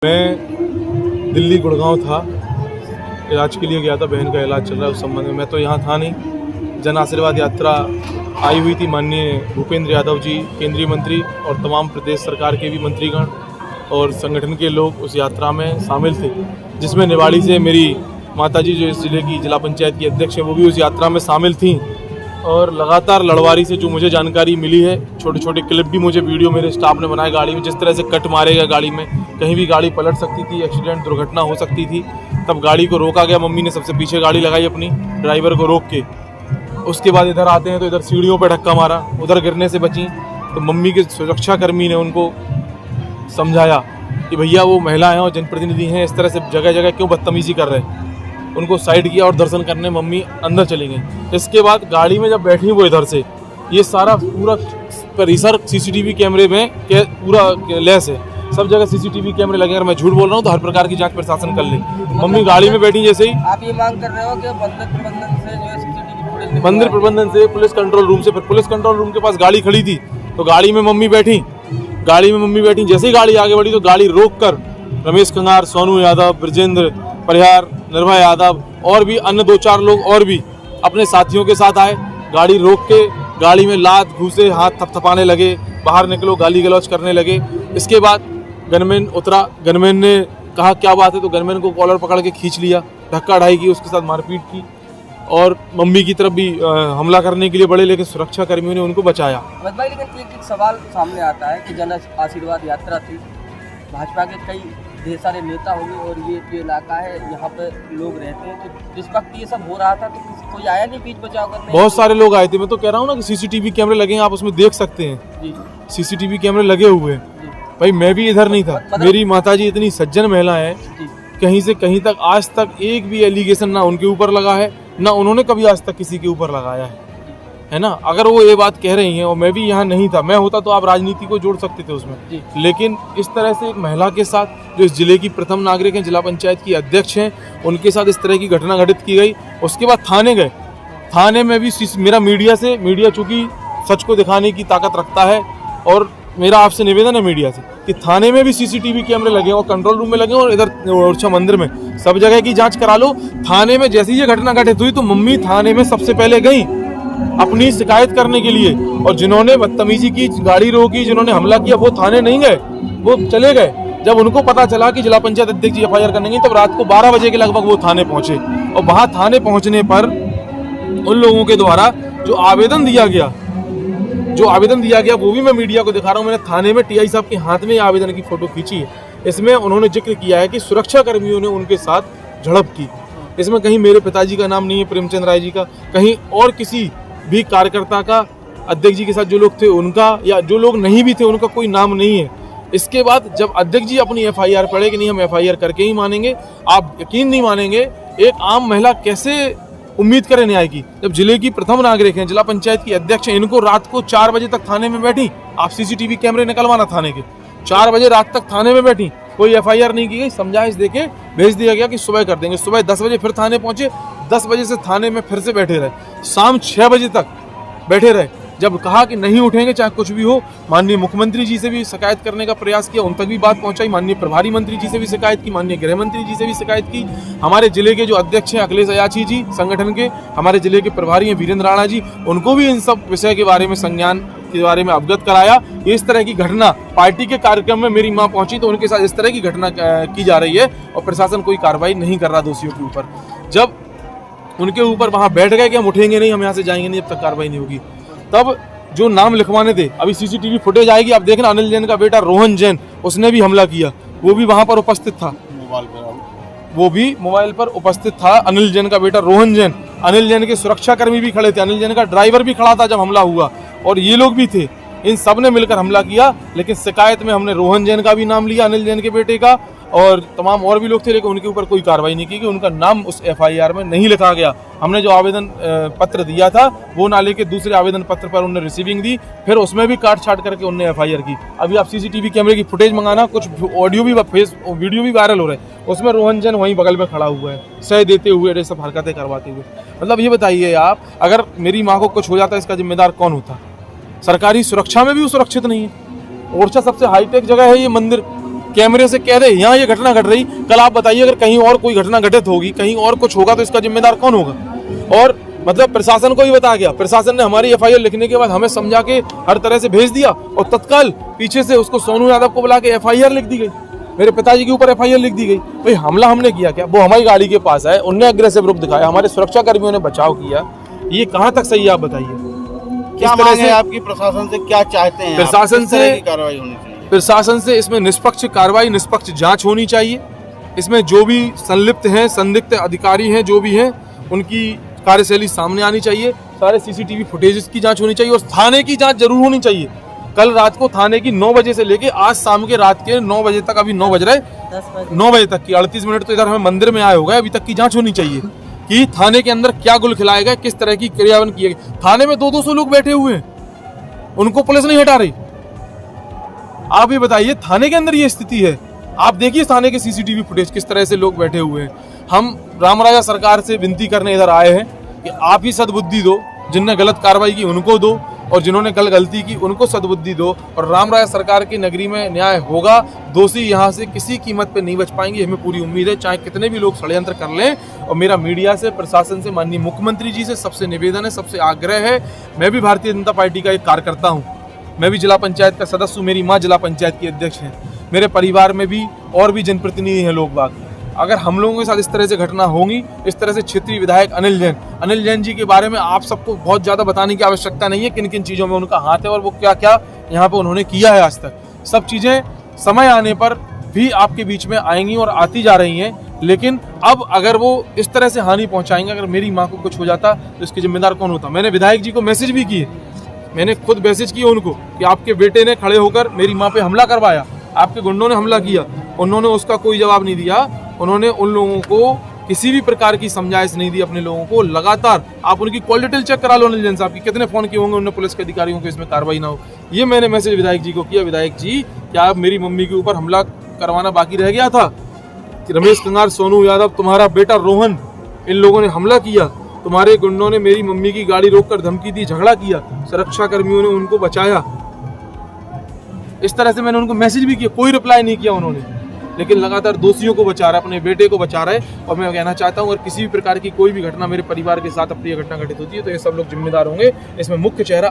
मैं दिल्ली गुड़गांव था, इलाज के लिए गया था। बहन का इलाज चल रहा है, उस संबंध में मैं तो यहाँ था नहीं। जन आशीर्वाद यात्रा आई हुई थी। माननीय भूपेंद्र यादव जी केंद्रीय मंत्री और तमाम प्रदेश सरकार के भी मंत्रीगण और संगठन के लोग उस यात्रा में शामिल थे, जिसमें निवाड़ी से मेरी माताजी जो इस ज़िले की जिला पंचायत की अध्यक्ष है, वो भी उस यात्रा में शामिल थीं। और लगातार लड़वारी से जो मुझे जानकारी मिली है, छोटे छोटे क्लिप भी मुझे वीडियो मेरे स्टाफ ने बनाए गाड़ी में, जिस तरह से कट मारेगा गाड़ी में, कहीं भी गाड़ी पलट सकती थी, एक्सीडेंट दुर्घटना हो सकती थी। तब गाड़ी को रोका गया, मम्मी ने सबसे पीछे गाड़ी लगाई अपनी, ड्राइवर को रोक के। उसके बाद इधर आते हैं तो इधर सीढ़ियों पर धक्का मारा, उधर गिरने से बची। तो मम्मी के सुरक्षाकर्मी ने उनको समझाया कि भैया वो महिला हैं और जनप्रतिनिधि हैं, इस तरह से जगह जगह क्यों बदतमीजी कर रहे हैं। उनको साइड किया और दर्शन करने मम्मी अंदर चली गई। इसके बाद गाड़ी में जब बैठी वो इधर से ये सारा पूरा परिसर सीसीटीवी कैमरे में पूरा लैस है, सब जगह सीसीटीवी कैमरे लगे। अगर मैं झूठ बोल रहा हूँ तो हर प्रकार की जांच प्रशासन कर ले। मम्मी गाड़ी में बैठी जैसे ही आप ये मांग कर रहे हो कि मंदिर प्रबंधन से जो है सीसीटीवी फुटेज, मंदिर प्रबंधन से पुलिस कंट्रोल रूम से, फिर पुलिस कंट्रोल रूम के पास गाड़ी खड़ी थी तो गाड़ी में मम्मी बैठी, जैसे ही गाड़ी आगे बढ़ी तो गाड़ी रोक कर रमेश कंगार, सोनू यादव, ब्रजेंद्र परिहार, निर्भय यादव और भी अन्य 2-4 लोग और भी अपने साथियों के साथ आए। गाड़ी रोक के गाड़ी में लात घूसे, हाथ थपथपाने लगे, बाहर निकलो, गाली गलौज करने लगे। इसके बाद गनमैन उतरा, गनमैन ने कहा क्या बात है, तो गनमैन को कॉलर पकड़ के खींच लिया, धक्का ढाई की, उसके साथ मारपीट की और मम्मी की तरफ भी हमला करने के लिए बढ़े, लेकिन सुरक्षा कर्मियों ने उनको बचाया। भाई लेकिन एक सवाल सामने आता है कि जन आशीर्वाद यात्रा थी, भाजपा के कई ढेर सारे नेता होंगे और ये जो इलाका है यहाँ पे लोग रहते हैं, तो जिस वक्त ये सब हो रहा था तो कोई आया नहीं बीच बचाव करने? बहुत सारे लोग आए थे। मैं तो कह रहा हूँ ना कि सीसीटीवी कैमरे लगे हैं, आप उसमें देख सकते हैं जी। सीसीटीवी कैमरे लगे हुए हैं। भाई मैं भी इधर नहीं था। मेरी माताजी इतनी सज्जन महिला है, कहीं से कहीं तक आज तक एक भी एलिगेशन ना उनके ऊपर लगा है, ना उन्होंने कभी आज तक किसी के ऊपर लगाया है ना। अगर वो ये बात कह रही हैं और मैं भी यहाँ नहीं था, मैं होता तो आप राजनीति को जोड़ सकते थे उसमें, लेकिन इस तरह से एक महिला के साथ जो इस जिले की प्रथम नागरिक हैं, जिला पंचायत की अध्यक्ष हैं, उनके साथ इस तरह की घटना घटित की गई। उसके बाद थाने गए, थाने में भी मेरा मीडिया चूंकि सच को दिखाने की ताकत रखता है और मेरा आपसे निवेदन है मीडिया से कि थाने में भी सीसीटीवी कैमरे लगे और कंट्रोल रूम में लगे और इधर ओरछा मंदिर में, सब जगह की जांच करा लो। थाने में जैसे ही ये घटना घटित हुई तो मम्मी थाने में सबसे पहले गई अपनी शिकायत करने के लिए, और जिन्होंने बदतमीजी की, गाड़ी रोकी, जिन्होंने हमला किया, वो थाने नहीं गए, वो चले गए। जब उनको पता चला कि जिला पंचायत अध्यक्ष जी FIR करने गई, तब रात को 12 बजे के लगभग वो थाने पहुंचे। और वहां थाने पहुंचने पर उन लोगों के द्वारा जो आवेदन दिया गया वो भी मैं मीडिया को दिखा रहा हूँ। मैंने थाने में TI साहब के हाथ में आवेदन की फोटो खींची है। इसमें उन्होंने जिक्र किया है कि सुरक्षा कर्मियों ने उनके साथ झड़प की। इसमें कहीं मेरे पिताजी का नाम नहीं है, प्रेमचंद राय जी का, कहीं और किसी भी कार्यकर्ता का, अध्यक्ष जी के साथ जो लोग थे उनका, या जो लोग नहीं भी थे उनका कोई नाम नहीं है। इसके बाद जब अध्यक्ष जी अपनी FIR पढ़े कि नहीं हम FIR करके ही मानेंगे, आप यकीन नहीं मानेंगे एक आम महिला कैसे उम्मीद करे न्याय की, जब जिले की प्रथम नागरिक हैं, जिला पंचायत की अध्यक्ष हैं, इनको रात को 4 बजे तक थाने में बैठी। आप सीसीटीवी कैमरे निकलवाना थाने के, 4 बजे रात तक थाने में बैठी, कोई FIR नहीं की गई, समझाइश देके भेज दिया गया कि सुबह कर देंगे। सुबह 10 बजे फिर थाने पहुंचे, 10 बजे से थाने में फिर से बैठे रहे, शाम 6 बजे तक बैठे रहे। जब कहा कि नहीं उठेंगे चाहे कुछ भी हो, माननीय मुख्यमंत्री जी से भी शिकायत करने का प्रयास किया, उन तक भी बात पहुंचाई, माननीय प्रभारी मंत्री जी से भी शिकायत की, माननीय गृह मंत्री जी से भी शिकायत की, हमारे जिले के जो अध्यक्ष हैं अखिलेश अयाची जी संगठन के, हमारे जिले के प्रभारी हैं वीरेंद्र राणा जी, उनको भी इन सब विषय के बारे में, संज्ञान के बारे में अवगत कराया। इस तरह की घटना पार्टी के कार्यक्रम में मेरी माँ पहुंची तो उनके साथ इस तरह की घटना की जा रही है और प्रशासन कोई कार्रवाई नहीं कर रहा दोषियों के ऊपर। जब उनके ऊपर वहां बैठ गए कि हम उठेंगे नहीं, हम यहाँ से जाएंगे नहीं जब तक कार्रवाई नहीं होगी, तब जो नाम लिखवाने थे, अभी सीसीटीवी फुटेज आएगी, आप देखना, अनिल जैन का बेटा रोहन जैन, उसने भी हमला किया, वो भी वहां पर उपस्थित था, मोबाइल पर उपस्थित था अनिल जैन का बेटा रोहन जैन। अनिल जैन के सुरक्षाकर्मी भी खड़े थे, अनिल जैन का ड्राइवर भी खड़ा था जब हमला हुआ, और ये लोग भी थे। इन सब ने मिलकर हमला किया, लेकिन शिकायत में हमने रोहन जैन का भी नाम लिया, अनिल जैन के बेटे का, और तमाम और भी लोग थे, लेकिन उनके ऊपर कोई कार्रवाई नहीं की गई, उनका नाम उस FIR में नहीं लिखा गया। हमने जो आवेदन पत्र दिया था वो ना लेके दूसरे आवेदन पत्र पर उन्होंने रिसीविंग दी, फिर उसमें भी काट छाट करके उन्होंने FIR की। अभी आप सीसीटीवी कैमरे की फुटेज मंगाना, कुछ ऑडियो भी, वीडियो भी वायरल हो रहे हैं, उसमें रोहन जैन वहीं बगल में खड़ा हुआ है, सह देते हुए, ये सब हरकतें करवाते हुए। मतलब ये बताइए आप, अगर मेरी माँ को कुछ हो जाता है इसका जिम्मेदार कौन होता? सरकारी सुरक्षा में भी वो सुरक्षित नहीं है। ओरछा सबसे हाईटेक जगह है ये मंदिर, कैमरे से कह दे यहाँ ये घटना घट रही, कल आप बताइए अगर कहीं और कोई घटना घटित होगी, कहीं और कुछ होगा तो इसका जिम्मेदार कौन होगा। और मतलब प्रशासन को भी बता गया, प्रशासन ने हमारी एफआईआर लिखने के बाद हमें समझा के हर तरह से भेज दिया और तत्काल पीछे से उसको सोनू यादव को बुला के एफआईआर लिख दी गई, मेरे पिताजी के ऊपर एफआईआर लिख दी गई। भाई हमला हमने किया क्या? वो हमारी गाड़ी के पास है, उनने अग्रेसिव रूप दिखाया, हमारे सुरक्षा कर्मियों ने बचाव किया, ये कहाँ तक सही है आप बताइए। क्या मांग है आपकी प्रशासन से, क्या चाहते हैं? प्रशासन से कार्रवाई होनी चाहिए। प्रशासन से इसमें निष्पक्ष कार्रवाई, निष्पक्ष जांच होनी चाहिए। इसमें जो भी संलिप्त हैं, संदिग्ध अधिकारी हैं, जो भी हैं, उनकी कार्यशैली सामने आनी चाहिए। सारे सीसीटीवी फुटेजेस की जांच होनी चाहिए और थाने की जांच जरूर होनी चाहिए। कल रात को थाने की 9 बजे से लेके आज शाम के रात के 9 बजे तक, अभी 9 बज रहे, 9 बजे तक की 38 मिनट तो इधर हमें मंदिर में आए हो गए, अभी तक की जांच होनी चाहिए कि थाने के अंदर क्या गुल खिलाया गया, किस तरह की क्रियान्वयन किए गए। थाने में 200-200 लोग बैठे हुए हैं, उनको पुलिस नहीं हटा रही। आप ये बताइए, थाने के अंदर ये स्थिति है, आप देखिए थाने के सीसीटीवी फुटेज किस तरह से लोग बैठे हुए हैं। हम रामराजा सरकार से विनती करने इधर आए हैं कि आप ही सद्बुद्धि दो, जिनने गलत कार्रवाई की उनको दो और जिन्होंने कल गलती की उनको सद्बुद्धि दो, और रामराजा सरकार की नगरी में न्याय होगा। दोषी यहाँ से किसी कीमत पे नहीं बच पाएंगे, हमें पूरी उम्मीद है, चाहे कितने भी लोग षड्यंत्र कर लें। और मेरा मीडिया से, प्रशासन से, माननीय मुख्यमंत्री जी से सबसे निवेदन है, सबसे आग्रह है, मैं भी भारतीय जनता पार्टी का एक कार्यकर्ता हूँ, मैं भी जिला पंचायत का सदस्य हूँ, मेरी माँ जिला पंचायत की अध्यक्ष है, मेरे परिवार में भी और भी जनप्रतिनिधि हैं लोग बाग। अगर हम लोगों के साथ इस तरह से घटना होंगी, इस तरह से क्षेत्रीय विधायक अनिल जैन जी के बारे में आप सबको बहुत ज़्यादा बताने की आवश्यकता नहीं है, किन किन चीज़ों में उनका हाथ है और वो क्या क्या यहाँ पे उन्होंने किया है आज तक। सब चीज़ें समय आने पर भी आपके बीच में आएंगी और आती जा रही हैं, लेकिन अब अगर वो इस तरह से हानि पहुँचाएंगे, अगर मेरी माँ को कुछ हो जाता तो इसके जिम्मेदार कौन होता। मैंने विधायक जी को मैसेज भी किए, मैंने खुद मैसेज किया उनको कि आपके बेटे ने खड़े होकर मेरी माँ पे हमला करवाया, आपके गुंडों ने हमला किया, उन्होंने उसका कोई जवाब नहीं दिया। उन्होंने उन लोगों को किसी भी प्रकार की समझाइश नहीं दी अपने लोगों को। लगातार आप उनकी कॉल डिटेल चेक करा लो, अनिल जैन साहब की कितने फोन किए होंगे उन्होंने पुलिस के अधिकारियों को, इसमें कार्रवाई ना हो। ये मैंने मैसेज विधायक जी को किया, विधायक जी क्या आप मेरी मम्मी के ऊपर हमला करवाना बाकी रह गया था कि रमेश कंगार, सोनू यादव, तुम्हारा बेटा रोहन, इन लोगों ने हमला किया, तुम्हारे गुंडों ने मेरी मम्मी की गाड़ी रोककर धमकी दी, झगड़ा किया, सुरक्षा कर्मियों ने उनको बचाया। इस तरह से मैंने उनको मैसेज भी किया, कोई रिप्लाई नहीं किया उन्होंने, लेकिन लगातार दोषियों को बचा रहा है, अपने बेटे को बचा रहा है। और मैं कहना चाहता हूँ, अगर किसी भी प्रकार की कोई भी घटना मेरे परिवार के साथ अप्रिय घटना घटित होती है तो ये सब लोग जिम्मेदार होंगे। इसमें मुख्य चेहरा